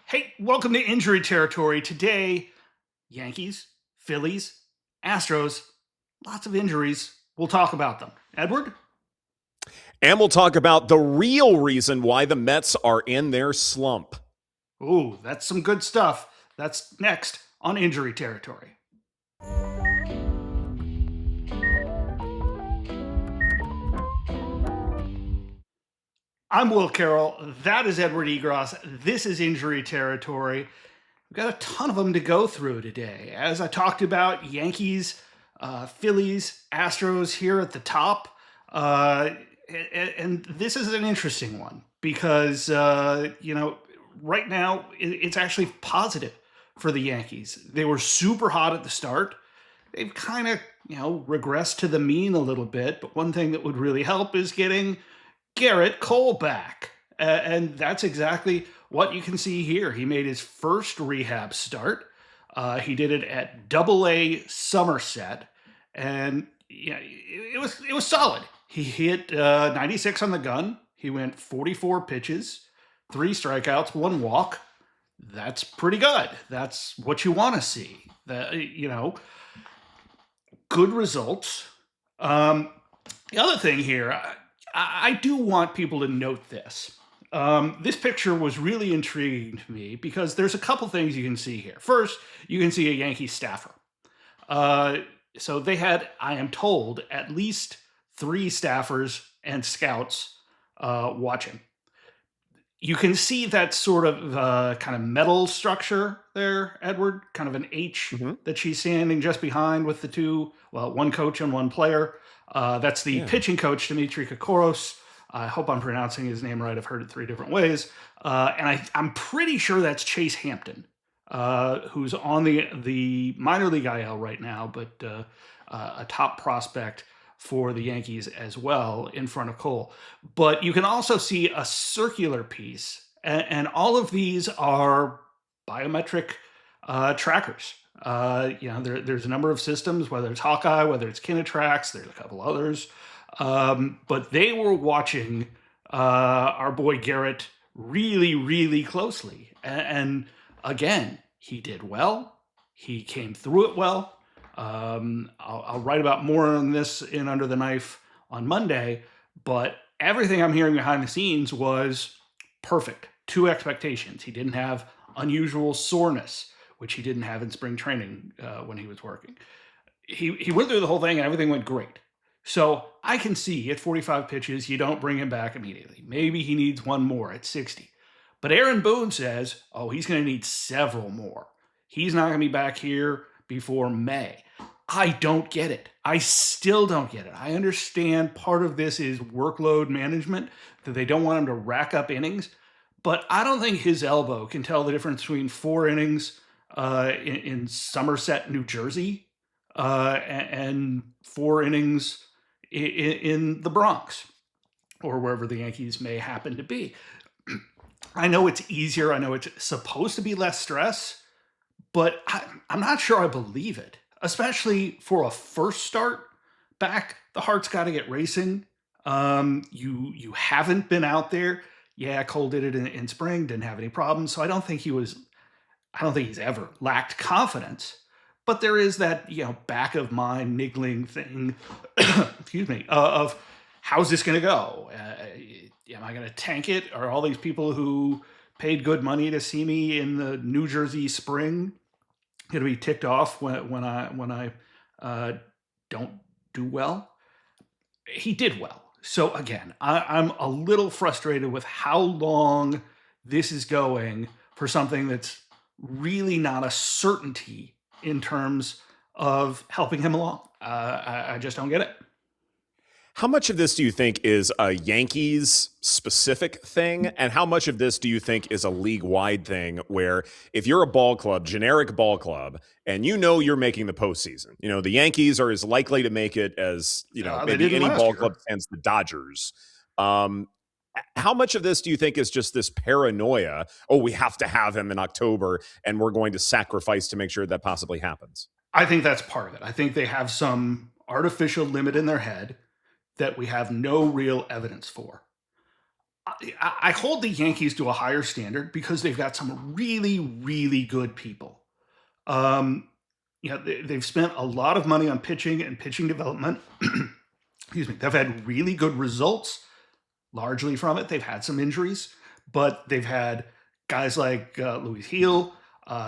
Hey, welcome to Injury Territory. Today, Yankees, Phillies, Astros, lots of injuries. We'll talk about them. Edward? And we'll talk about the real reason why the Mets are in their slump. Ooh, that's some good stuff. That's next on Injury Territory. I'm Will Carroll. That is Edward Egros. This is Injury Territory. We've got a ton of them to go through today. As I talked about, Yankees, Phillies, Astros here at the top. And this is an interesting one because, right now it's actually positive for the Yankees. They were super hot at the start. They've kind of, regressed to the mean a little bit. But one thing that would really help is getting Gerrit Cole back. And that's exactly what you can see here. He made his first rehab start. He did it at Double-A Somerset, and it was solid. He hit 96 on the gun. He went 44 pitches, 3 strikeouts, 1 walk. That's pretty good. That's what you want to see. Good results. The other thing here, I do want people to note this. This picture was really intriguing to me because there's a couple things you can see here. First, you can see a Yankee staffer. So they had, I am told, at least 3 staffers and scouts watching. You can see that sort of kind of metal structure there, Edward, kind of an H that she's standing just behind with the two, one coach and 1 player. That's the pitching coach, Dmitry Kokoros. I hope I'm pronouncing his name right. I've heard it 3 different ways. And I'm pretty sure that's Chase Hampton, who's on the minor league IL right now, but a top prospect for the Yankees as well in front of Cole. But you can also see a circular piece, and all of these are biometric trackers. There's a number of systems, whether it's Hawkeye, whether it's Kinetrax, there's a couple others. But they were watching our boy Gerrit really, really closely. And again, he did well. He came through it well. I'll write about more on this in Under the Knife on Monday, but everything I'm hearing behind the scenes was perfect to expectations. He didn't have unusual soreness, which he didn't have in spring training when he was working. He went through the whole thing and everything went great. So I can see at 45 pitches, you don't bring him back immediately. Maybe he needs 1 more at 60. But Aaron Boone says, he's going to need several more. He's not going to be back here before May. I don't get it. I still don't get it. I understand part of this is workload management, that they don't want him to rack up innings. But I don't think his elbow can tell the difference between 4 innings in Somerset, New Jersey, and 4 innings in the Bronx or wherever the Yankees may happen to be. I know it's easier. I know it's supposed to be less stress, but I'm not sure I believe it, especially for a first start back. The heart's got to get racing. You haven't been out there. Yeah, Cole did it in spring, didn't have any problems. So I don't think he's ever lacked confidence. But there is that, back of mind niggling thing, excuse me, of how's this going to go? Am I going to tank it? Are all these people who paid good money to see me in the New Jersey spring going to be ticked off when I don't do well? He did well. So again, I'm a little frustrated with how long this is going for something that's really not a certainty in terms of helping him along. I just don't get it. How much of this do you think is a Yankees specific thing? And how much of this do you think is a league wide thing where if you're a ball club, generic ball club, and you're making the postseason, the Yankees are as likely to make it as, maybe any ball club stands the Dodgers. How much of this do you think is just this paranoia? We have to have him in October and we're going to sacrifice to make sure that possibly happens. I think that's part of it. I think they have some artificial limit in their head that we have no real evidence for. I hold the Yankees to a higher standard because they've got some really, really good people. Um, they've spent a lot of money on pitching and pitching development. Excuse me. They've had really good results largely from it. They've had some injuries, but they've had guys like Louis Heel.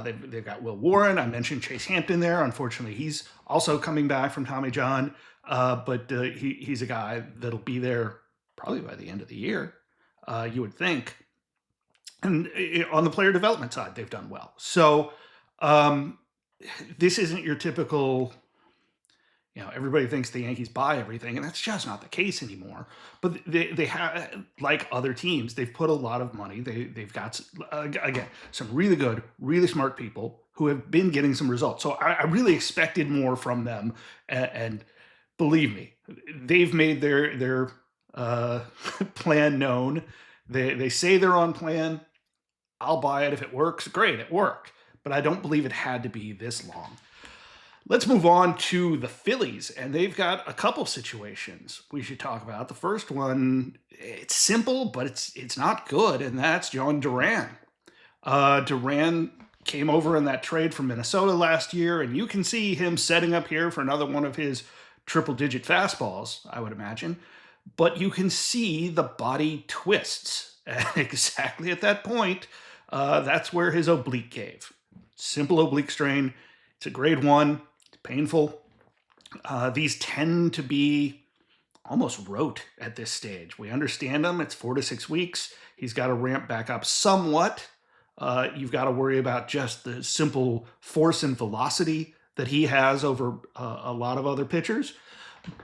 They've got Will Warren. I mentioned Chase Hampton there. Unfortunately, he's also coming back from Tommy John, but he's a guy that'll be there probably by the end of the year, you would think. And on the player development side, they've done well. So um, this isn't your typical, everybody thinks the Yankees buy everything, and that's just not the case anymore. But they have, like other teams, they've put a lot of money. They've got, again, some really good, really smart people who have been getting some results. So I really expected more from them. And believe me, they've made their plan known. They say they're on plan. I'll buy it if it works. Great, it worked. But I don't believe it had to be this long. Let's move on to the Phillies, and they've got a couple situations we should talk about. The first one, it's simple, but it's not good, and that's Jhoan Duran. Duran came over in that trade from Minnesota last year, and you can see him setting up here for another one of his triple-digit fastballs, I would imagine. But you can see the body twists. And exactly at that point, that's where his oblique gave. Simple oblique strain. It's a grade 1. It's painful. These tend to be almost rote at this stage. We understand them. It's 4 to 6 weeks. He's got to ramp back up somewhat. You've got to worry about just the simple force and velocity that he has over a lot of other pitchers.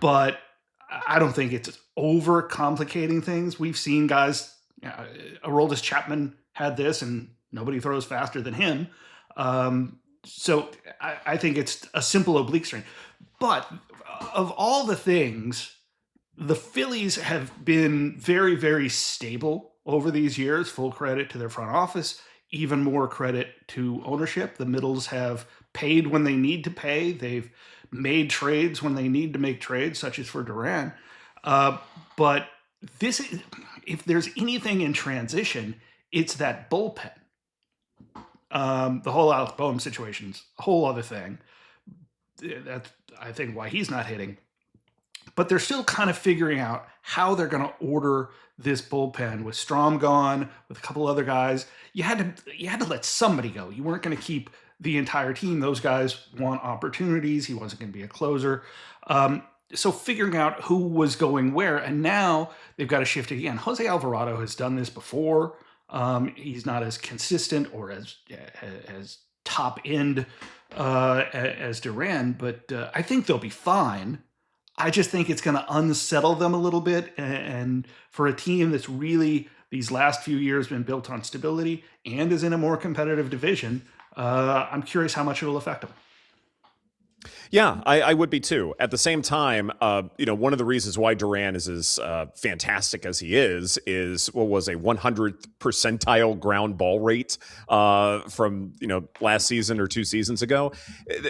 But I don't think it's over complicating things. We've seen guys, Aroldis Chapman had this, and nobody throws faster than him. So I think it's a simple oblique strain. But of all the things, the Phillies have been very, very stable over these years. Full credit to their front office, even more credit to ownership. The Middles have paid when they need to pay. They've made trades when they need to make trades, such as for Duran. But this is, if there's anything in transition, it's that bullpen. The whole Alex Boehm situation's a whole other thing. That's, I think, why he's not hitting. But they're still kind of figuring out how they're going to order this bullpen with Strom gone, with a couple other guys. You had to let somebody go. You weren't going to keep the entire team. Those guys want opportunities. He wasn't going to be a closer. So figuring out who was going where, and now they've got to shift again. Jose Alvarado has done this before. He's not as consistent or as top end as Duran, but I think they'll be fine. I just think it's going to unsettle them a little bit. And for a team that's really, these last few years, been built on stability and is in a more competitive division, I'm curious how much it'll affect them. Yeah, I would be too. At the same time, one of the reasons why Duran is as fantastic as he is what was a 100th percentile ground ball rate from last season or 2 seasons ago.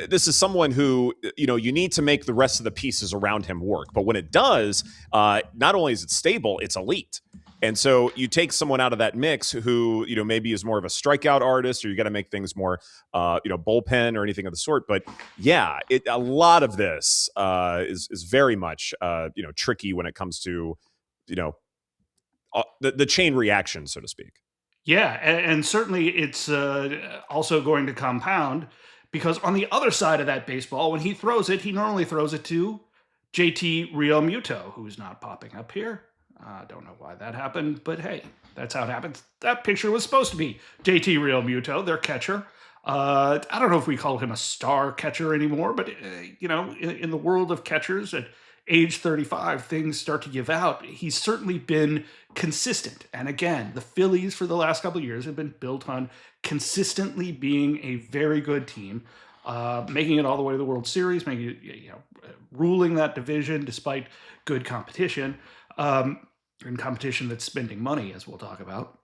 This is someone who you need to make the rest of the pieces around him work, but when it does, not only is it stable, it's elite. And so you take someone out of that mix who, maybe is more of a strikeout artist, or you got to make things more, bullpen or anything of the sort. But yeah, a lot of this is very much, tricky when it comes to, the chain reaction, so to speak. Yeah, and certainly it's also going to compound because on the other side of that baseball, when he throws it, he normally throws it to JT Realmuto, who's not popping up here. I don't know why that happened, but hey, that's how it happens. That picture was supposed to be JT Realmuto, their catcher. I don't know if we call him a star catcher anymore, but in the world of catchers at age 35, things start to give out. He's certainly been consistent. And again, the Phillies for the last couple of years have been built on consistently being a very good team, making it all the way to the World Series, ruling that division despite good competition. In competition that's spending money, as we'll talk about.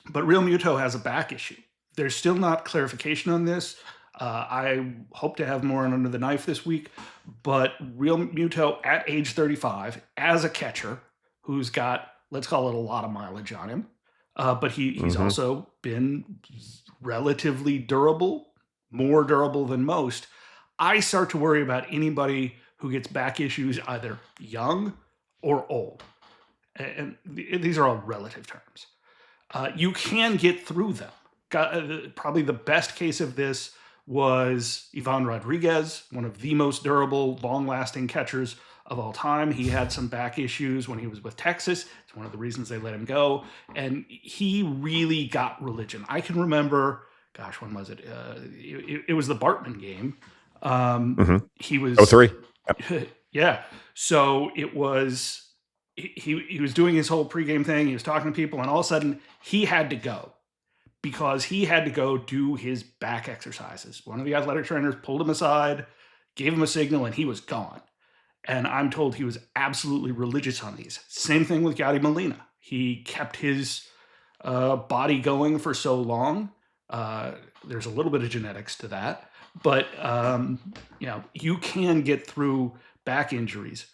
But Realmuto has a back issue. There's still not clarification on this. I hope to have more under the knife this week. But Realmuto at age 35, as a catcher who's got let's call it a lot of mileage on him. But he's Mm-hmm. also been relatively durable, more durable than most. I start to worry about anybody who gets back issues either young or old. And these are all relative terms. You can get through them. Probably the best case of this was Ivan Rodriguez, one of the most durable, long lasting catchers of all time. He had some back issues when he was with Texas. It's one of the reasons they let him go. And he really got religion. I can remember, gosh, when was it? It was the Bartman game. Mm-hmm. He Oh, was, three. yeah. So it was, he was doing his whole pregame thing. He was talking to people, and all of a sudden he had to go because he had to go do his back exercises. One of the athletic trainers pulled him aside, gave him a signal, and he was gone. And I'm told he was absolutely religious on these. Same thing with Yadi Molina. He kept his body going for so long. There's a little bit of genetics to that, but you can get through back injuries,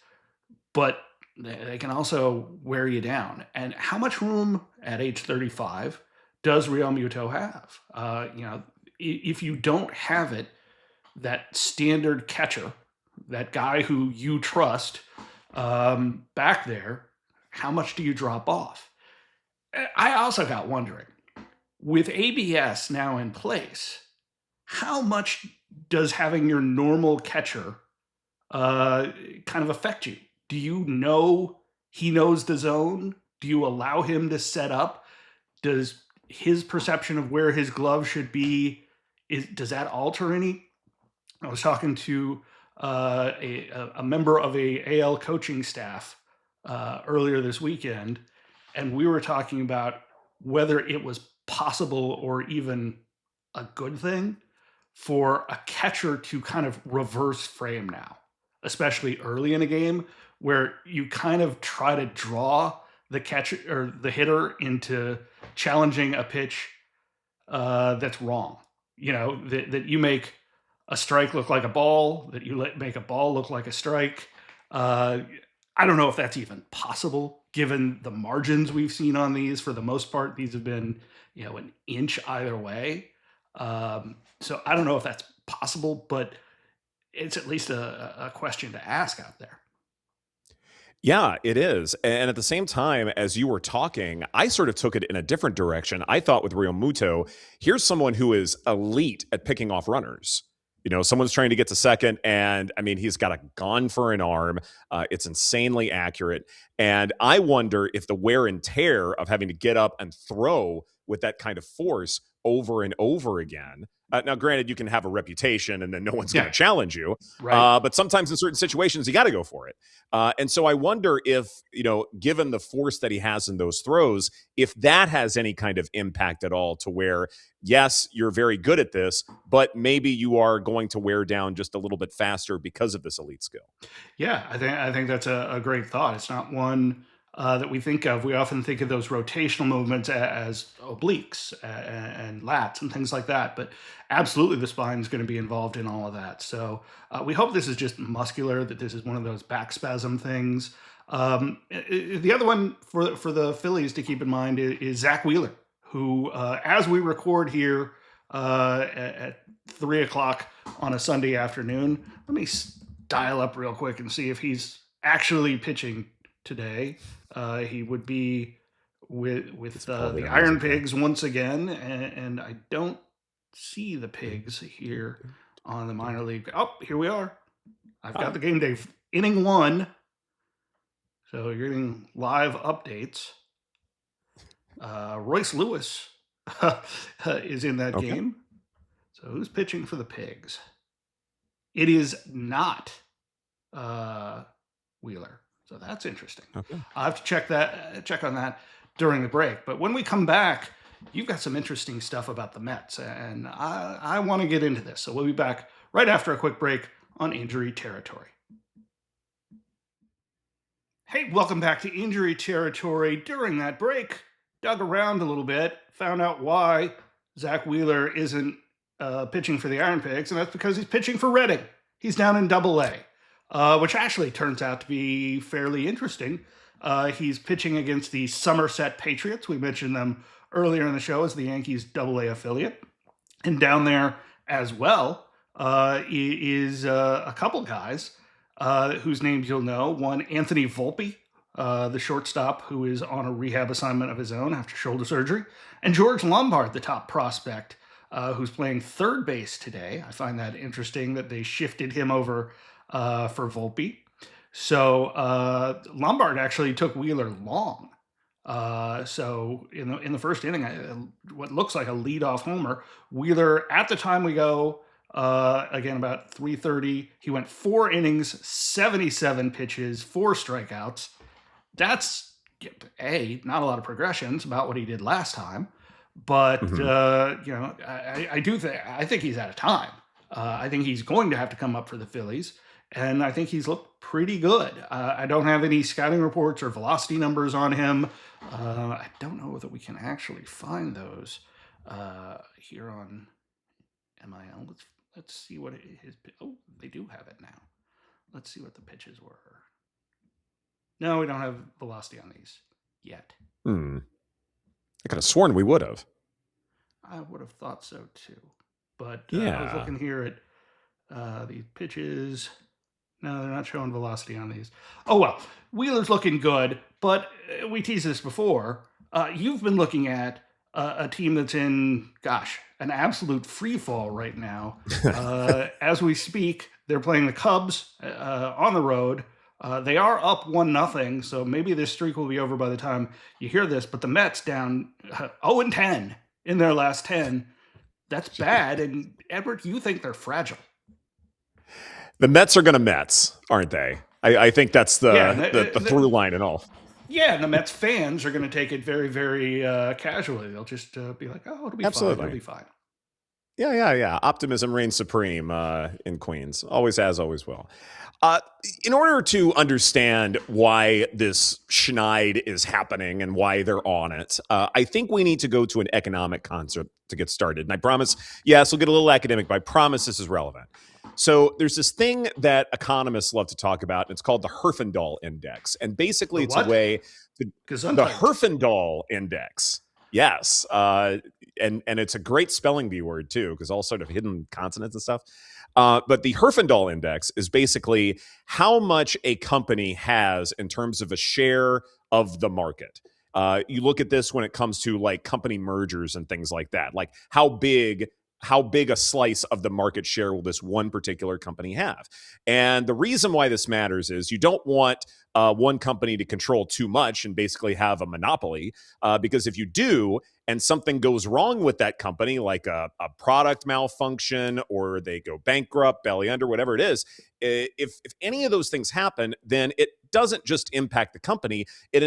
but they can also wear you down. And how much room at age 35 does Realmuto have? If you don't have it, that standard catcher, that guy who you trust back there, how much do you drop off? I also got wondering, with ABS now in place, how much does having your normal catcher kind of affect you? Do you know he knows the zone? Do you allow him to set up? Does his perception of where his glove should be, does that alter any? I was talking to a member of a AL coaching staff earlier this weekend, and we were talking about whether it was possible or even a good thing for a catcher to kind of reverse frame now, especially early in a game where you kind of try to draw the catcher or the hitter into challenging a pitch that's wrong. That you make a strike look like a ball, that you make a ball look like a strike. Uh, I don't know if that's even possible given the margins we've seen on these. For the most part, these have been, an inch either way. So I don't know if that's possible, but it's at least a question to ask out there. Yeah, it is. And at the same time, as you were talking, I sort of took it in a different direction. I thought with Realmuto, here's someone who is elite at picking off runners. Someone's trying to get to second, and I mean, he's got a gun for an arm. It's insanely accurate. And I wonder if the wear and tear of having to get up and throw with that kind of force over and over again. Now, granted, you can have a reputation and then no one's going Yeah, to challenge you. right. But sometimes in certain situations, you got to go for it. And so I wonder if, given the force that he has in those throws, if that has any kind of impact at all to where, yes, you're very good at this, but maybe you are going to wear down just a little bit faster because of this elite skill. Yeah, I think that's a great thought. It's not one that we think of. We often think of those rotational movements as obliques and lats and things like that. But absolutely, the spine is going to be involved in all of that. So we hope this is just muscular. That this is one of those back spasm things. The other one for the Phillies to keep in mind is Zach Wheeler, who, as we record here at 3 o'clock on a Sunday afternoon, let me dial up real quick and see if he's actually pitching today. He would be with the Iron Pigs once again, and I don't see the Pigs here on the minor league. Oh, here we are. I've got the game day inning 1, so you're getting live updates. Royce Lewis is in that game. So who's pitching for the Pigs? It is not Wheeler. So that's interesting. Okay. I'll have to check on that during the break. But when we come back, you've got some interesting stuff about the Mets, and I want to get into this. So we'll be back right after a quick break on Injury Territory. Hey, welcome back to Injury Territory. During that break, dug around a little bit, found out why Zach Wheeler isn't pitching for the Iron Pigs, and that's because he's pitching for Reading. He's down in Double-A, which actually turns out to be fairly interesting He's pitching against the Somerset Patriots. We mentioned them earlier in the show as the Yankees AA affiliate. And down there as well is a couple guys whose names you'll know. One, Anthony Volpe, the shortstop who is on a rehab assignment of his own after shoulder surgery. And George Lombard, the top prospect, who's playing third base today. I find that interesting that they shifted him over for Volpe. So Lombard actually took Wheeler long. So in the first inning, what looks like a leadoff homer, Wheeler at the time we go again about 3:30. He went 4 innings, 77 pitches, 4 strikeouts. That's not a lot of progression. It's about what he did last time, but I think he's out of time. I think he's going to have to come up for the Phillies. And I think he's looked pretty good. I don't have any scouting reports or velocity numbers on him. I don't know whether we can actually find those here on MIL. Let's see what his. Oh, they do have it now. Let's see what the pitches were. No, we don't have velocity on these yet. I could have sworn we would have. I would have thought so too. But yeah. I was looking here at these pitches. No, they're not showing velocity on these. Oh, well, Wheeler's looking good, but we teased this before. You've been looking at a team that's in, an absolute free fall right now. As we speak, they're playing the Cubs on the road. They are up 1-0, so maybe this streak will be over by the time you hear this, but the Mets down 0-10 in their last 10. That's bad, and Edward, you think they're fragile. The Mets are going to Mets, aren't they? I think that's the through line and all. Yeah, and the Mets fans are going to take it very, very casually. They'll just be like, "Oh, it'll be fine. It'll be fine." Yeah. Optimism reigns supreme in Queens. Always has, always will. In order to understand why this schneid is happening and why they're on it, I think we need to go to an economic concept to get started. And I promise, yes, we'll get a little academic, but I promise this is relevant. So there's this thing that economists love to talk about, and it's called the Herfindahl Index. And basically it's a way to the Herfindahl Index. Yes. And it's a great spelling bee word too, because all sort of hidden consonants and stuff. But the Herfindahl Index is basically how much a company has in terms of a share of the market. You look at this when it comes to like company mergers and things like that. Like how big a slice of the market share will this one particular company have? And the reason why this matters is you don't want one company to control too much and basically have a monopoly, because if you do, and something goes wrong with that company, like a product malfunction or they go bankrupt, belly under, whatever it is, if any of those things happen, then it doesn't just impact the company, it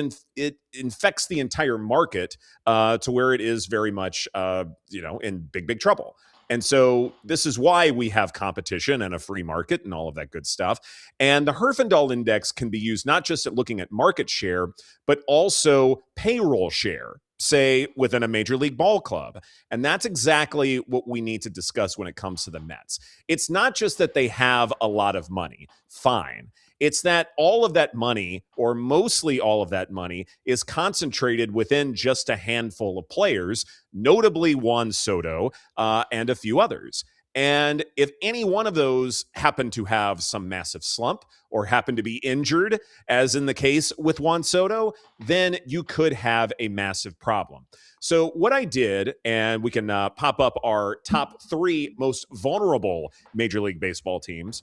infects the entire market to where it is very much in big trouble. And so this is why we have competition and a free market and all of that good stuff. And the Herfindahl Index can be used not just at looking at market share, but also payroll share, say within a major league ball club. And that's exactly what we need to discuss when it comes to the Mets. It's not just that they have a lot of money. Fine. It's that all of that money, or mostly all of that money, is concentrated within just a handful of players, notably Juan Soto and a few others. And if any one of those happen to have some massive slump or happen to be injured, as in the case with Juan Soto, then you could have a massive problem. So what I did, and we can pop up our top 3 most vulnerable Major League Baseball teams.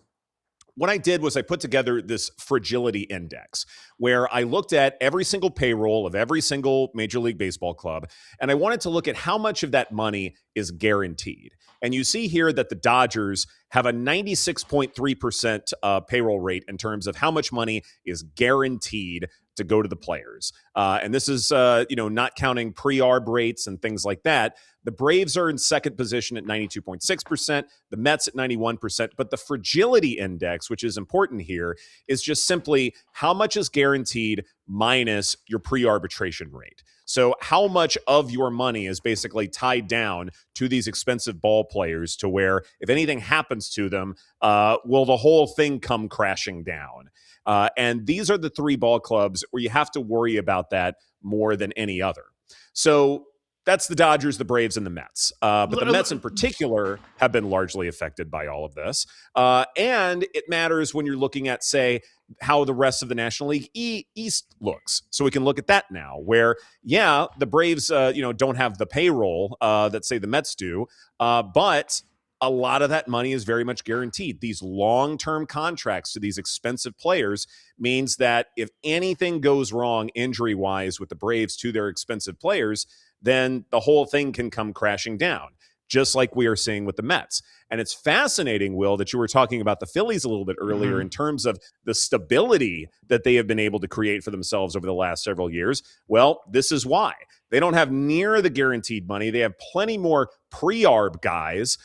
What I did was I put together this fragility index where I looked at every single payroll of every single Major League Baseball club, and I wanted to look at how much of that money is guaranteed. And you see here that the Dodgers have a 96.3% payroll rate in terms of how much money is guaranteed to go to the players. And this is, not counting pre-arb rates and things like that. The Braves are in second position at 92.6%, the Mets at 91%. But the fragility index, which is important here, is just simply how much is guaranteed minus your pre-arbitration rate. So how much of your money is basically tied down to these expensive ball players to where if anything happens to them, will the whole thing come crashing down? And these are the three ball clubs where you have to worry about that more than any other. So that's the Dodgers, the Braves, and the Mets. But the Mets in particular have been largely affected by all of this. And it matters when you're looking at, say, how the rest of the National League East looks. So we can look at that now, where, yeah, the Braves, don't have the payroll that, say, the Mets do, but a lot of that money is very much guaranteed. These long-term contracts to these expensive players means that if anything goes wrong injury-wise with the Braves to their expensive players, then the whole thing can come crashing down, just like we are seeing with the Mets. And it's fascinating, Will, that you were talking about the Phillies a little bit earlier in terms of the stability that they have been able to create for themselves over the last several years. Well, this is why. They don't have near the guaranteed money. They have plenty more pre-arb guys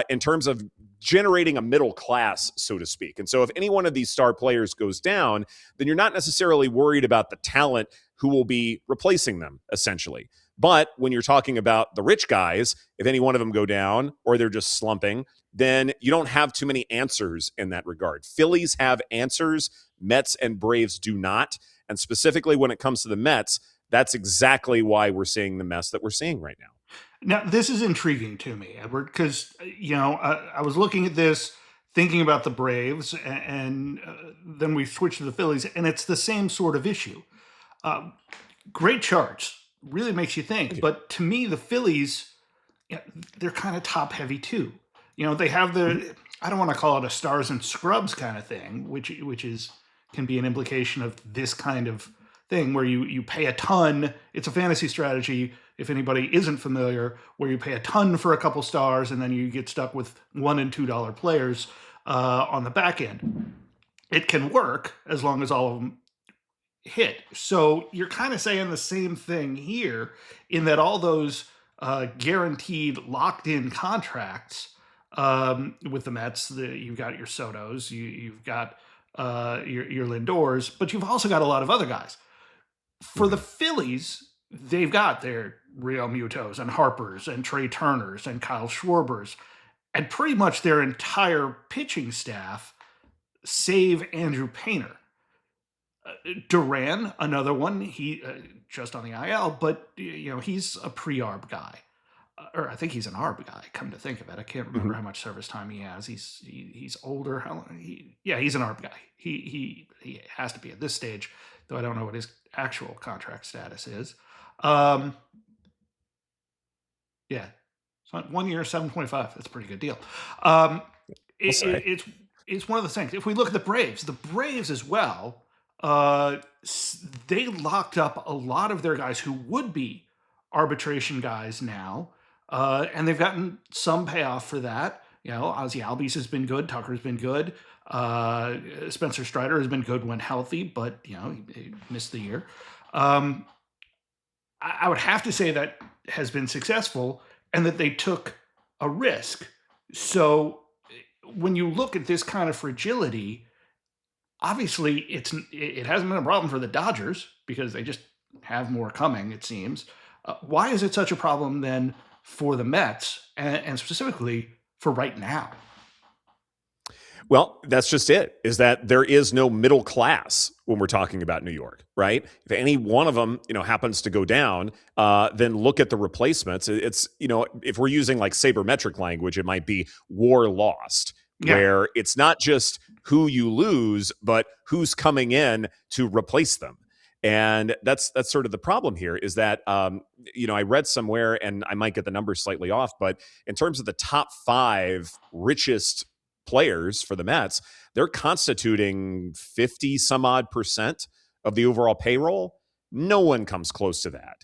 in terms of generating a middle class, so to speak. And so if any one of these star players goes down, then you're not necessarily worried about the talent who will be replacing them, essentially. But when you're talking about the rich guys, if any one of them go down or they're just slumping, then you don't have too many answers in that regard. Phillies have answers. Mets and Braves do not. And specifically when it comes to the Mets, that's exactly why we're seeing the mess that we're seeing right now. Now, this is intriguing to me, Edward, because, I was looking at this, thinking about the Braves, and then we switched to the Phillies, and it's the same sort of issue. Great charts, really makes you think. But to me, the Phillies, they're kind of top heavy too. They have I don't want to call it a stars and scrubs kind of thing, which can be an implication of this kind of thing where you pay a ton. It's a fantasy strategy, if anybody isn't familiar, where you pay a ton for a couple stars and then you get stuck with $1 and $2 players on the back end. It can work as long as all of them hit. So you're kind of saying the same thing here in that all those guaranteed locked-in contracts with the Mets, you've got your Sotos, you've got your Lindors, but you've also got a lot of other guys. For the Phillies, they've got their Realmutos and Harpers and Trey Turners and Kyle Schwarbers and pretty much their entire pitching staff, save Andrew Painter. Duran, another one, he just on the IL, but he's a pre-arb guy, or I think he's an arb guy. Come to think of it, I can't remember how much service time he has. He's older. How long? He's an arb guy. He has to be at this stage, though I don't know what his actual contract status is. So 1 year, 7.5. That's a pretty good deal. It's one of the things. If we look at the Braves as well. They locked up a lot of their guys who would be arbitration guys now, and they've gotten some payoff for that. Ozzie Albies has been good, Tucker's been good, Spencer Strider has been good when healthy, but he missed the year. I would have to say that has been successful, and that they took a risk. So when you look at this kind of fragility, obviously, it hasn't been a problem for the Dodgers because they just have more coming, it seems. Why is it such a problem then for the Mets and specifically for right now? Well, that's just it, is that there is no middle class when we're talking about New York, right? If any one of them, happens to go down, then look at the replacements. It's, if we're using like sabermetric language, it might be war lost. Yeah. Where it's not just who you lose, but who's coming in to replace them. And that's sort of the problem here is that, I read somewhere, and I might get the numbers slightly off, but in terms of the top 5 richest players for the Mets, they're constituting 50 some odd % of the overall payroll. No one comes close to that.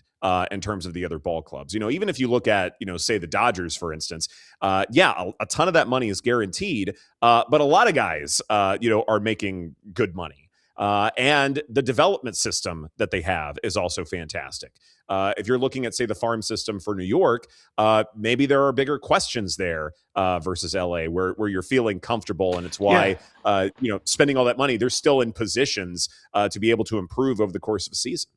In terms of the other ball clubs. Even if you look at, say the Dodgers, for instance, a ton of that money is guaranteed, but a lot of guys, are making good money. And the development system that they have is also fantastic. If you're looking at, say, the farm system for New York, maybe there are bigger questions there versus LA, where you're feeling comfortable, and it's Yeah, why spending all that money, they're still in positions to be able to improve over the course of a season.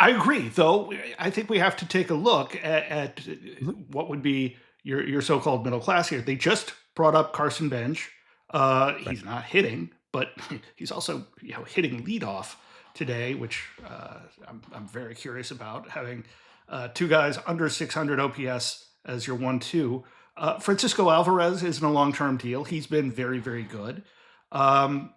I agree, though. I think we have to take a look at Mhm. what would be your so-called middle class here. They just brought up Carson Bench. Right. He's not hitting, but he's also hitting leadoff today, which I'm very curious about having two guys under 600 OPS as your 1-2. Francisco Alvarez isn't a long-term deal. He's been very, very good. Um,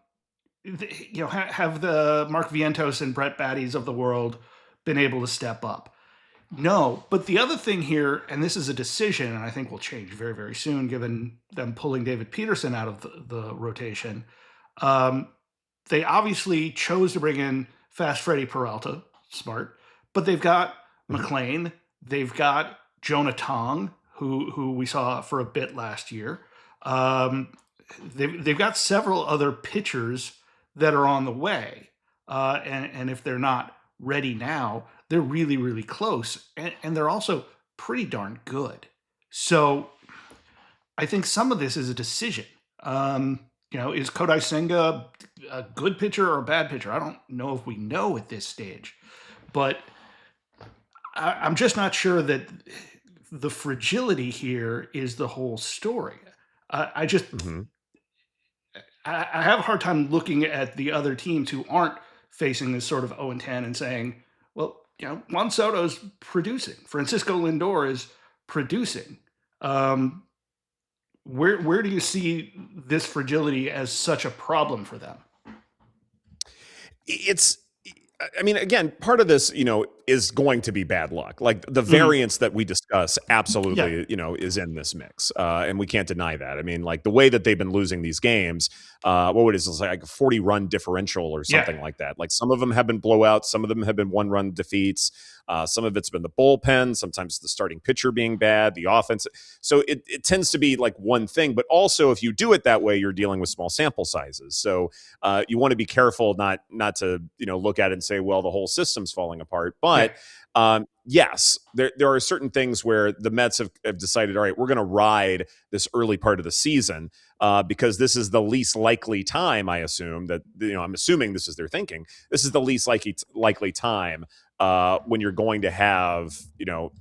have the Mark Vientos and Brett Batties of the world been able to step up? No, but the other thing here, and this is a decision, and I think will change very, very soon, given them pulling David Peterson out of the rotation. Um, they obviously chose to bring in Fast Freddy Peralta, smart, but they've got Mhm. McLean, they've got Jonah Tong, who we saw for a bit last year. Um, they've got several other pitchers that are on the way, and if they're not ready now, they're really, really close, and they're also pretty darn good. So I think some of this is a decision. Is Kodai Senga a good pitcher or a bad pitcher? I don't know if we know at this stage, but I'm just not sure that the fragility here is the whole story. I just Mhm. I have a hard time looking at the other teams who aren't facing this sort of 0-10 and saying, well, Juan Soto's producing, Francisco Lindor is producing. Um, where do you see this fragility as such a problem for them? It's I mean, again, part of this, is going to be bad luck. Like the Mhm. variance that we discuss Yeah, absolutely, is in this mix. And we can't deny that. I mean, like the way that they've been losing these games, what would it is, it's like a 40 run differential or yeah, something like that. Like some of them have been blowouts, some of them have been 1 run defeats. Some of it's been the bullpen, sometimes the starting pitcher being bad, the offense. So it tends to be like one thing, but also if you do it that way, you're dealing with small sample sizes. So you want to be careful not to look at it and say, well, the whole system's falling apart. yeah, But yes, there are certain things where the Mets have decided, all right, we're going to ride this early part of the season because this is the least likely time. I assume that I'm assuming this is their thinking. This is the least likely time when you're going to have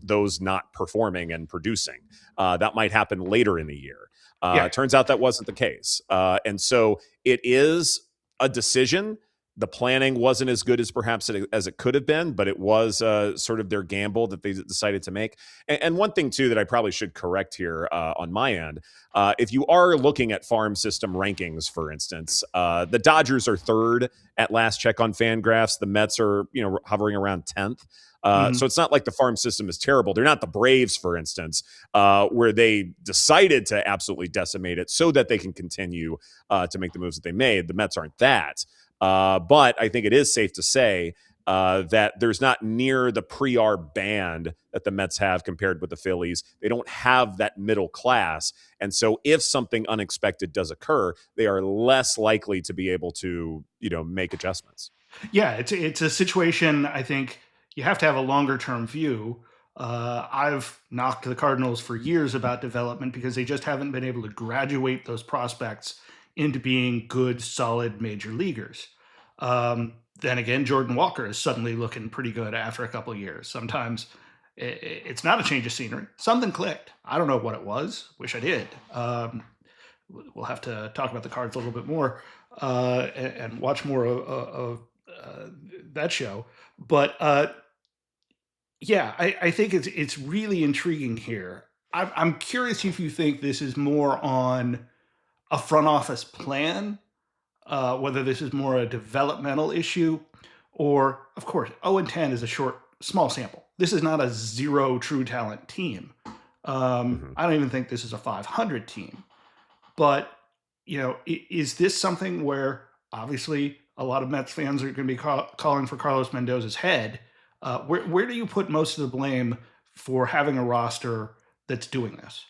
those not performing and producing. That might happen later in the year. yeah. Turns out that wasn't the case, and so it is a decision. The planning wasn't as good as perhaps as it could have been, but it was sort of their gamble that they decided to make. And one thing too that I probably should correct here on my end, if you are looking at farm system rankings, for instance, the Dodgers are third at last check on Fangraphs. The Mets are hovering around 10th. So Mhm. it's not like the farm system is terrible. They're not the Braves, for instance, where they decided to absolutely decimate it so that they can continue to make the moves that they made. The Mets aren't that. But I think it is safe to say that there's not near the pre-R band that the Mets have compared with the Phillies. They don't have that middle class. And so if something unexpected does occur, they are less likely to be able to, make adjustments. Yeah, it's a situation. I think you have to have a longer term view. I've knocked the Cardinals for years about development because they just haven't been able to graduate those prospects into being good, solid major leaguers. Then again, Jordan Walker is suddenly looking pretty good after a couple of years. Sometimes it's not a change of scenery. Something clicked. I don't know what it was. Wish I did. We'll have to talk about the Cards a little bit more and watch more of that show. But yeah, I think it's really intriguing here. I'm curious if you think this is more on a front office plan, whether this is more a developmental issue, or of course, 0-10 is a small sample. This is not a zero true talent team. Mhm. I don't even think this is a 500 team. But is this something where obviously a lot of Mets fans are going to be calling for Carlos Mendoza's head? Where do you put most of the blame for having a roster that's doing this?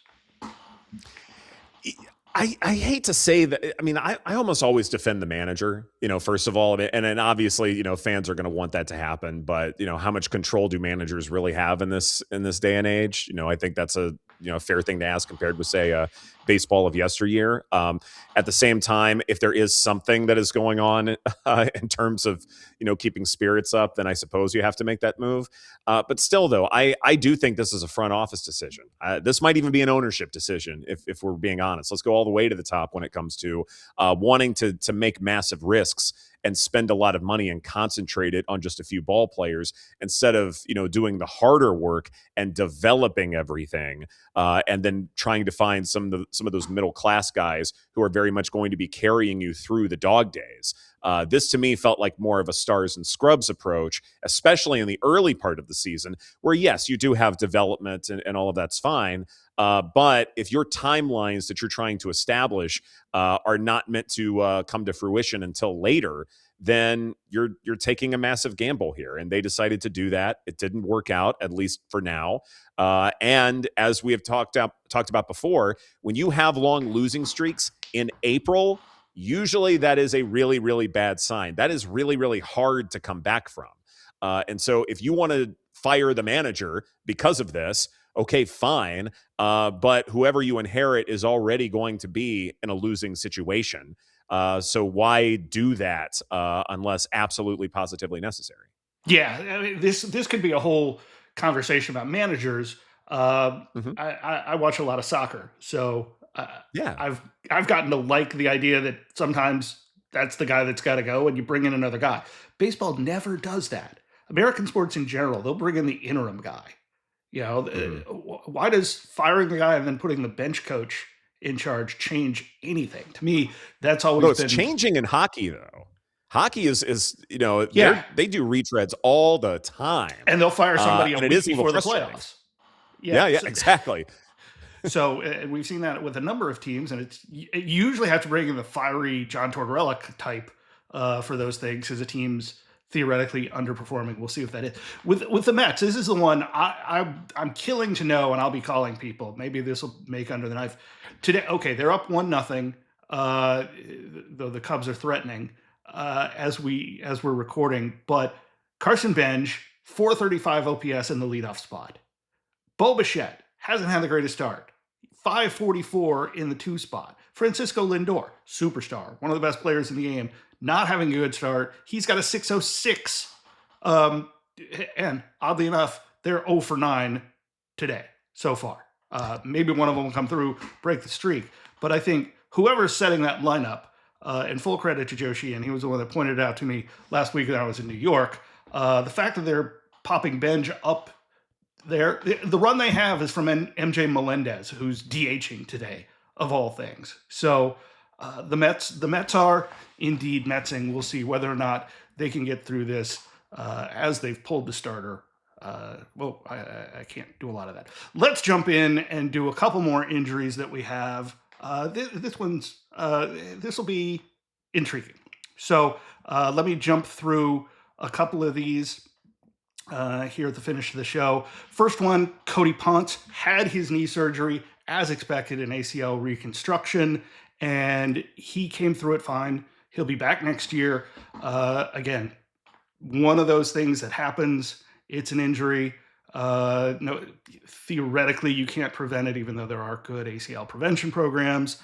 I hate to say that. I mean, I almost always defend the manager, first of all. And then obviously, fans are going to want that to happen. But, how much control do managers really have in this day and age? I think that's a, fair thing to ask compared with, say, baseball of yesteryear. At the same time, if there is something that is going on in terms of, keeping spirits up, then I suppose you have to make that move. But still, though, I do think this is a front office decision. This might even be an ownership decision, if we're being honest. Let's go all the way to the top when it comes to wanting to make massive risks and spend a lot of money and concentrate it on just a few ball players instead of doing the harder work and developing everything, and then trying to find some of those middle class guys who are very much going to be carrying you through the dog days. This to me felt like more of a stars and scrubs approach, especially in the early part of the season, where yes, you do have development and all of that's fine. But if your timelines that you're trying to establish are not meant to come to fruition until later, then you're taking a massive gamble here. And they decided to do that. It didn't work out, at least for now. And as we have talked about before, when you have long losing streaks in April, usually that is a really, really bad sign. That is really, really hard to come back from. And so if you want to fire the manager because of this, okay, fine. But whoever you inherit is already going to be in a losing situation. So why do that unless absolutely positively necessary? Yeah, I mean, this could be a whole conversation about managers. Hmm. I watch a lot of soccer, so Yeah. I've gotten to like the idea that sometimes that's the guy that's got to go, and you bring in another guy. Baseball never does that. American sports in general, they'll bring in the interim guy. Hmm. Why does firing the guy and then putting the bench coach in charge change anything? To me, that's Although always it's been changing in hockey, though. Hockey is yeah, they do retreads all the time, and they'll fire somebody a and it week is a little before the frustrating. playoffs. Yeah, Yeah, yeah, exactly. so we've seen that with a number of teams, and you usually have to bring in the fiery John Tortorella type for those things because the team's theoretically underperforming. We'll see if that is with the Mets. This is the one I'm killing to know, and I'll be calling people. Maybe this will make under the knife today. Okay, they're up 1-0. Though the Cubs are threatening as we're recording, but Carson Bench 435 OPS in the leadoff spot. Bo Bichette hasn't had the greatest start. 544 in the two spot. Francisco Lindor, superstar, one of the best players in the game, not having a good start. He's got a 606. And oddly enough, they're 0 for 9 today so far. Maybe one of them will come through, break the streak. But I think whoever's setting that lineup, and full credit to Joe Sheehan, he was the one that pointed it out to me last week when I was in New York. The fact that they're popping Benj up there, the run they have is from MJ Melendez, who's DHing today, of all things. So the Mets are indeed Metsing. We'll see whether or not they can get through this as they've pulled the starter. I can't do a lot of that. Let's jump in and do a couple more injuries that we have. This will be intriguing. So let me jump through a couple of these here at the finish of the show. First one, Cody Ponce had his knee surgery as expected, an ACL reconstruction, and he came through it fine. He'll be back next year. Again, one of those things that happens. It's an injury. No, theoretically, you can't prevent it, even though there are good ACL prevention programs.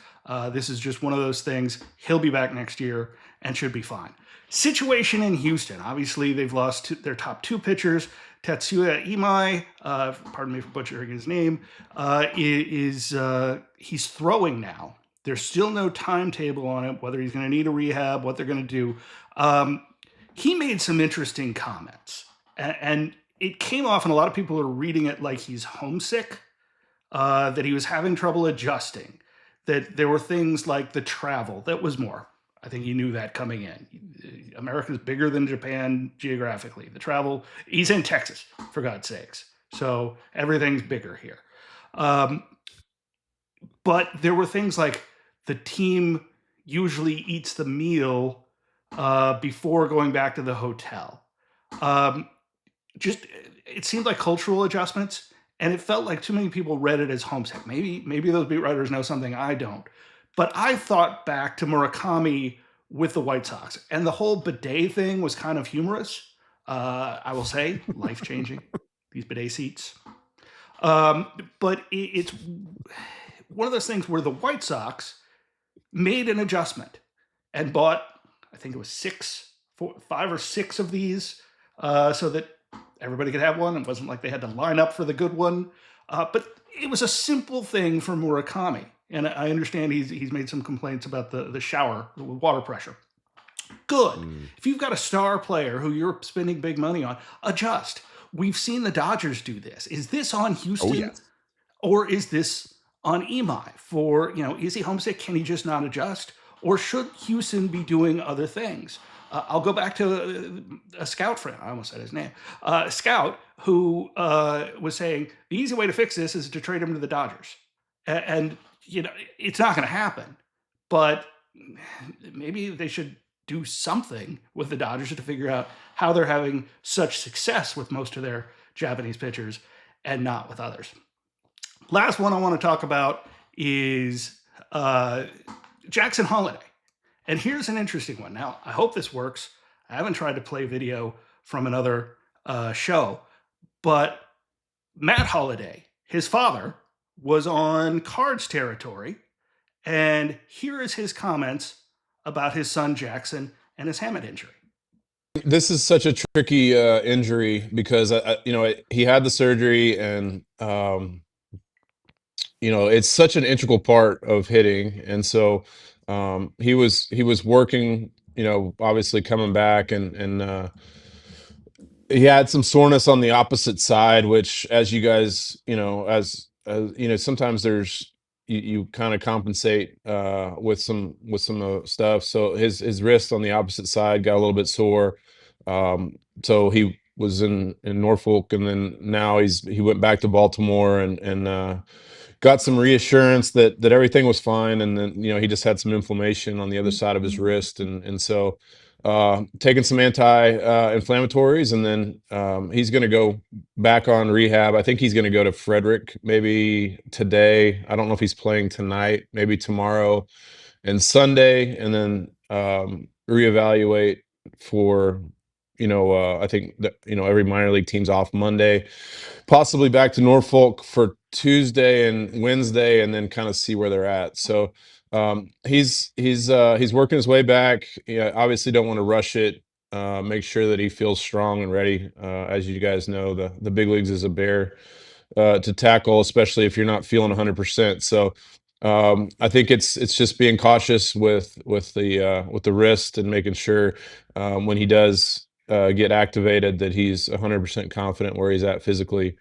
This is just one of those things. He'll be back next year and should be fine. Situation in Houston. Obviously, they've lost their top two pitchers. Tetsuya Imai, pardon me for butchering his name, he's throwing now. There's still no timetable on it, whether he's going to need a rehab, what they're going to do. He made some interesting comments, and it came off, and a lot of people are reading it like he's homesick, that he was having trouble adjusting, that there were things like the travel. That was more. I think he knew that coming in. America's bigger than Japan geographically. The travel, he's in Texas, for God's sakes. So everything's bigger here. But there were things like the team usually eats the meal before going back to the hotel. Just it seemed like cultural adjustments, and it felt like too many people read it as homesick. Maybe those beat writers know something I don't. But I thought back to Murakami with the White Sox, and the whole bidet thing was kind of humorous. I will say, life changing. These bidet seats. Um, but it's one of those things where the White Sox made an adjustment and bought, I think it was five or six of these, so that everybody could have one. It wasn't like they had to line up for the good one. But it was a simple thing for Murakami. And I understand he's made some complaints about the shower, the water pressure. Good. Mm. If you've got a star player who you're spending big money on, adjust. We've seen the Dodgers do this. Is this on Oh Houston yes. or is this on Imai? For, is he homesick? Can he just not adjust? Or should Houston be doing other things? I'll go back to a scout friend. I almost said his name. A scout who was saying the easy way to fix this is to trade him to the Dodgers. And, it's not going to happen. But maybe they should do something with the Dodgers to figure out how they're having such success with most of their Japanese pitchers and not with others. Last one I want to talk about is Jackson Holiday. And here's an interesting one. Now, I hope this works. I haven't tried to play video from another show, but Matt Holiday, his father, was on Cards territory. And here is his comments about his son Jackson and his hamate injury. This is such a tricky injury because he had the surgery, and it's such an integral part of hitting, and so he was working, obviously coming back, and he had some soreness on the opposite side, which, as you guys, sometimes there's you kind of compensate with some stuff. So his wrist on the opposite side got a little bit sore. So he was in Norfolk, and then now he went back to Baltimore, and got some reassurance that everything was fine, and then he just had some inflammation on the other side of his wrist, and so taking some anti-inflammatories, and then he's going to go back on rehab. I think he's going to go to Frederick maybe today. I don't know if he's playing tonight, maybe tomorrow and Sunday, and then reevaluate for I think that every minor league team's off Monday, possibly back to Norfolk for Tuesday and Wednesday, and then kind of see where they're at. So he's working his way back. Yeah, obviously don't want to rush it. Make sure that he feels strong and ready. As you guys know, the big leagues is a bear to tackle, especially if you're not feeling 100%. So I think it's just being cautious with the wrist, and making sure when he does get activated that he's 100% confident where he's at physically,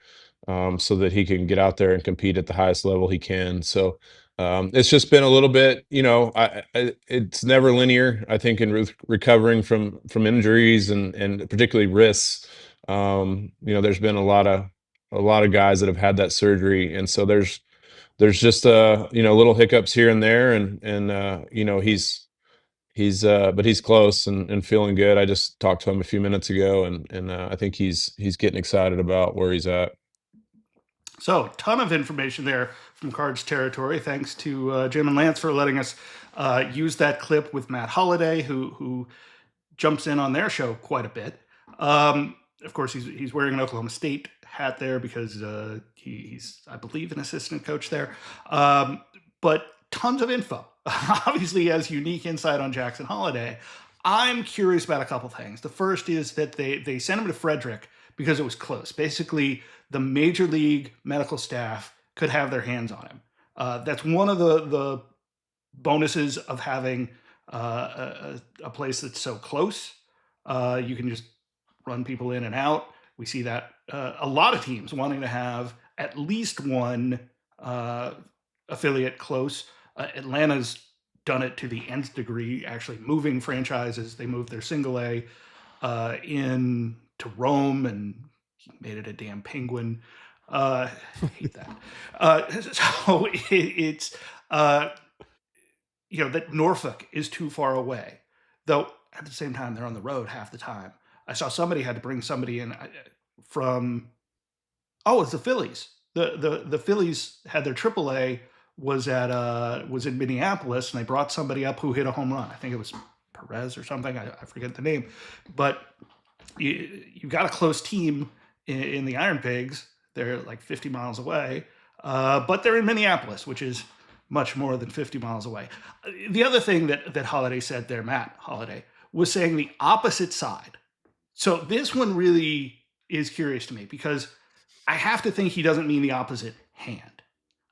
so that he can get out there and compete at the highest level he can. So it's just been a little bit, it's never linear. I think in recovering from injuries, and particularly wrists, there's been a lot of guys that have had that surgery, and so there's just little hiccups here and there, and but he's close and feeling good. I just talked to him a few minutes ago, and I think he's getting excited about where he's at. So, ton of information there from Cards territory. Thanks to Jim and Lance for letting us use that clip with Matt Holiday, who jumps in on their show quite a bit. Of course, he's wearing an Oklahoma State hat there because he's, I believe, an assistant coach there. But tons of info. Obviously, he has unique insight on Jackson Holiday. I'm curious about a couple things. The first is that they sent him to Frederick because it was close. Basically, the major league medical staff could have their hands on him. That's one of the bonuses of having a place that's so close. You can just run people in and out. We see that a lot of teams wanting to have at least one affiliate close. Atlanta's done it to the nth degree, actually moving franchises. They moved their single A in to Rome and made it a damn Penguin. Hate that. So it's that Norfolk is too far away, though at the same time they're on the road half the time. I saw somebody had to bring somebody in from it's the Phillies. The Phillies had their AAA was in Minneapolis, and they brought somebody up who hit a home run. I think it was Perez or something. I forget the name, but you've got a close team in the Iron Pigs. They're like 50 miles away, but they're in Minneapolis, which is much more than 50 miles away. The other thing that Holiday said there, Matt Holiday, was saying the opposite side. So this one really is curious to me because I have to think he doesn't mean the opposite hand.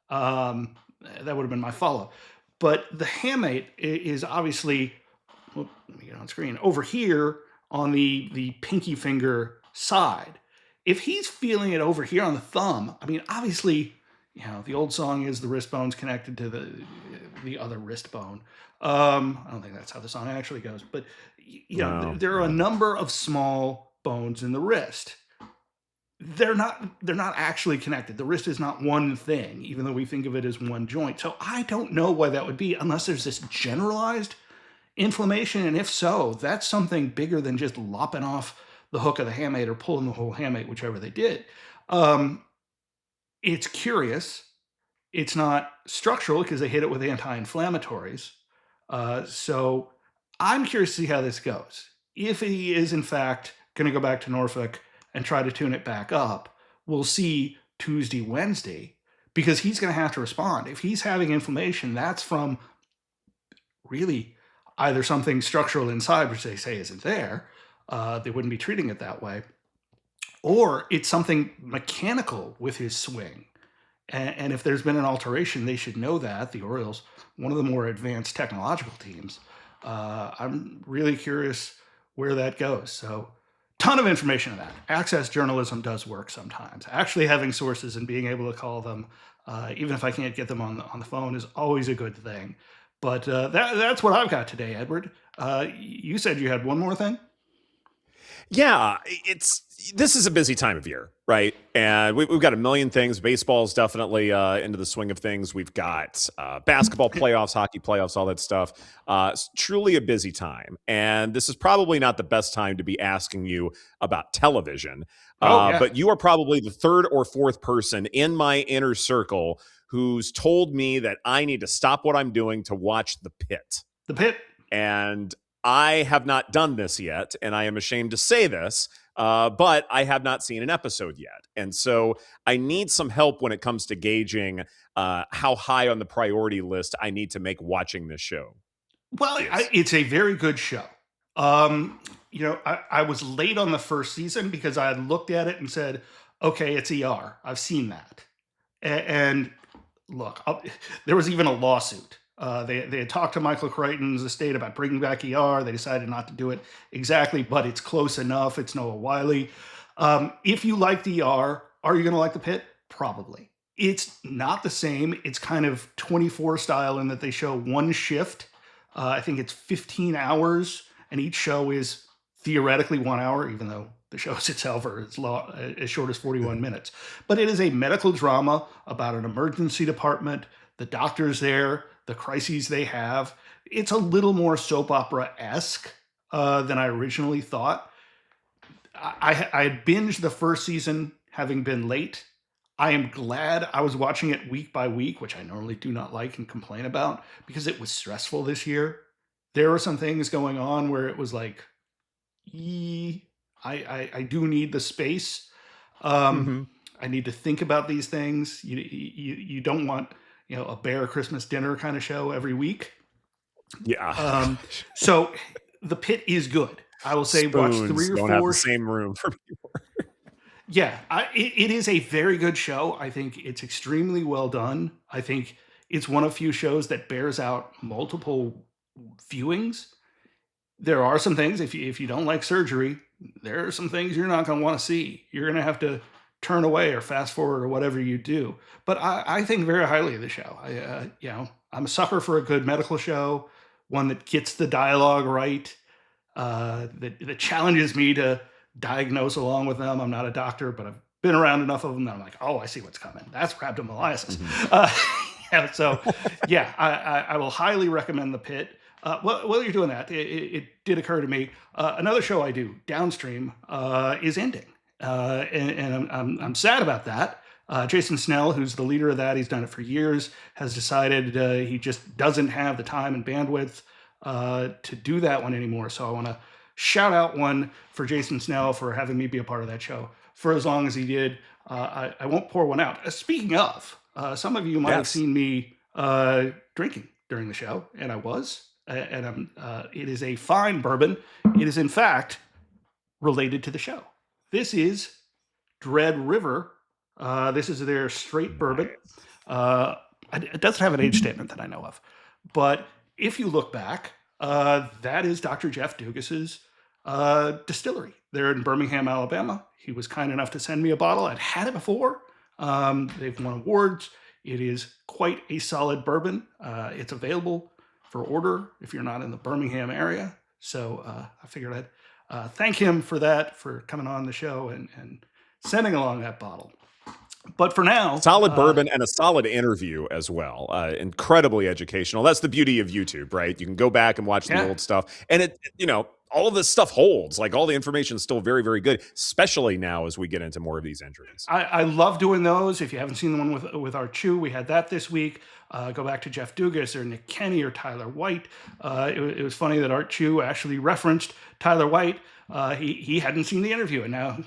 That would have been my follow. But the hamate is obviously, well, let me get on screen, over here on the pinky finger side. If he's feeling it over here on the thumb, I mean, obviously, the old song is the wrist bone's connected to the other wrist bone. I don't think that's how the song actually goes, but there are a number of small bones in the wrist. They're not actually connected. The wrist is not one thing, even though we think of it as one joint. So I don't know why that would be, unless there's this generalized inflammation, and if so, that's something bigger than just lopping off the hook of the hamate or pulling the whole hamate, whichever they did. It's curious. It's not structural because they hit it with anti-inflammatories. So I'm curious to see how this goes. If he is, in fact, going to go back to Norfolk and try to tune it back up, we'll see Tuesday, Wednesday, because he's going to have to respond. If he's having inflammation, that's from really either something structural inside, which they say isn't there, they wouldn't be treating it that way, or it's something mechanical with his swing. And if there's been an alteration, they should know that. The Orioles, one of the more advanced technological teams. I'm really curious where that goes. So, ton of information on that. Access journalism does work sometimes. Actually having sources and being able to call them, even if I can't get them on the phone, is always a good thing. But that's what I've got today, Edward. You said you had one more thing? Yeah, this is a busy time of year, right? And we've got a million things. Baseball's definitely into the swing of things. We've got basketball playoffs, hockey playoffs, all that stuff. It's truly a busy time. And this is probably not the best time to be asking you about television. But you are probably the third or fourth person in my inner circle who's told me that I need to stop what I'm doing to watch The Pit. The Pit. And I have not done this yet, and I am ashamed to say this, but I have not seen an episode yet. And so I need some help when it comes to gauging how high on the priority list I need to make watching this show. Well, it's a very good show. I was late on the first season because I had looked at it and said, okay, it's ER. I've seen that. And look, there was even a lawsuit. They had talked to Michael Crichton's estate about bringing back ER. They decided not to do it exactly, but it's close enough. It's Noah Wyle. If you liked ER, are you going to like The Pit? Probably. It's not the same. It's kind of 24 style in that they show one shift. I think it's 15 hours, and each show is theoretically 1 hour, even though the shows itself are as short as 41 minutes. But it is a medical drama about an emergency department, the doctors there, the crises they have. It's a little more soap opera-esque than I originally thought. I had binged the first season having been late. I am glad I was watching it week by week, which I normally do not like and complain about, because it was stressful this year. There were some things going on where it was like, I do need the space. I need to think about these things. You don't want a Bear Christmas dinner kind of show every week. Yeah. So The Pit is good. I will say Spoons watch 3 or 4. Don't have the same room for people. Yeah, it is a very good show. I think it's extremely well done. I think it's one of few shows that bears out multiple viewings. There are some things, if you don't like surgery, there are some things you're not going to want to see. You're going to have to turn away or fast forward or whatever you do. But I think very highly of the show. I'm a sucker for a good medical show, one that gets the dialogue right, that challenges me to diagnose along with them. I'm not a doctor, but I've been around enough of them that I'm like, oh, I see what's coming. That's rhabdomyolysis. I will highly recommend The Pit. While you're doing that, it did occur to me, another show I do, Downstream, is ending. And I'm sad about that. Jason Snell, who's the leader of that, he's done it for years, has decided he just doesn't have the time and bandwidth to do that one anymore. So I want to shout out one for Jason Snell for having me be a part of that show for as long as he did. I won't pour one out. Speaking of, some of you might have seen me drinking during the show, and I was. And it is a fine bourbon. It is, in fact, related to the show. This is Dread River. This is their straight bourbon. It doesn't have an age statement that I know of. But if you look back, that is Dr. Jeff Dugas's distillery. They're in Birmingham, Alabama. He was kind enough to send me a bottle. I'd had it before. They've won awards. It is quite a solid bourbon. It's available for order if you're not in the Birmingham area. So I figured I'd thank him for that, for coming on the show and sending along that bottle. But for now, solid bourbon and a solid interview as well. Incredibly educational. That's the beauty of YouTube, right? You can go back and watch the old stuff, and it, all of this stuff holds. Like, all the information is still very, very good, especially now as we get into more of these entries. I love doing those. If you haven't seen the one with Art Chew, we had that this week. Go back to Jeff Dugas or Nick Kenny or Tyler White. It was funny that Art Chew actually referenced Tyler White. He hadn't seen the interview, and now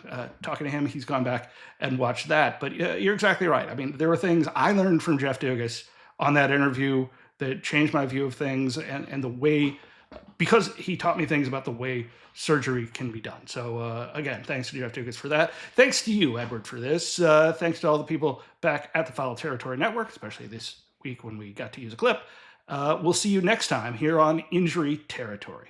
talking to him, he's gone back and watched that. But you're exactly right. I mean, there were things I learned from Jeff Dugas on that interview that changed my view of things and the way, because he taught me things about the way surgery can be done. So again, thanks to Jeff Dugas for that. Thanks to you, Edward, for this. Thanks to all the people back at the Foul Territory Network, especially this week when we got to use a clip. We'll see you next time here on Injury Territory.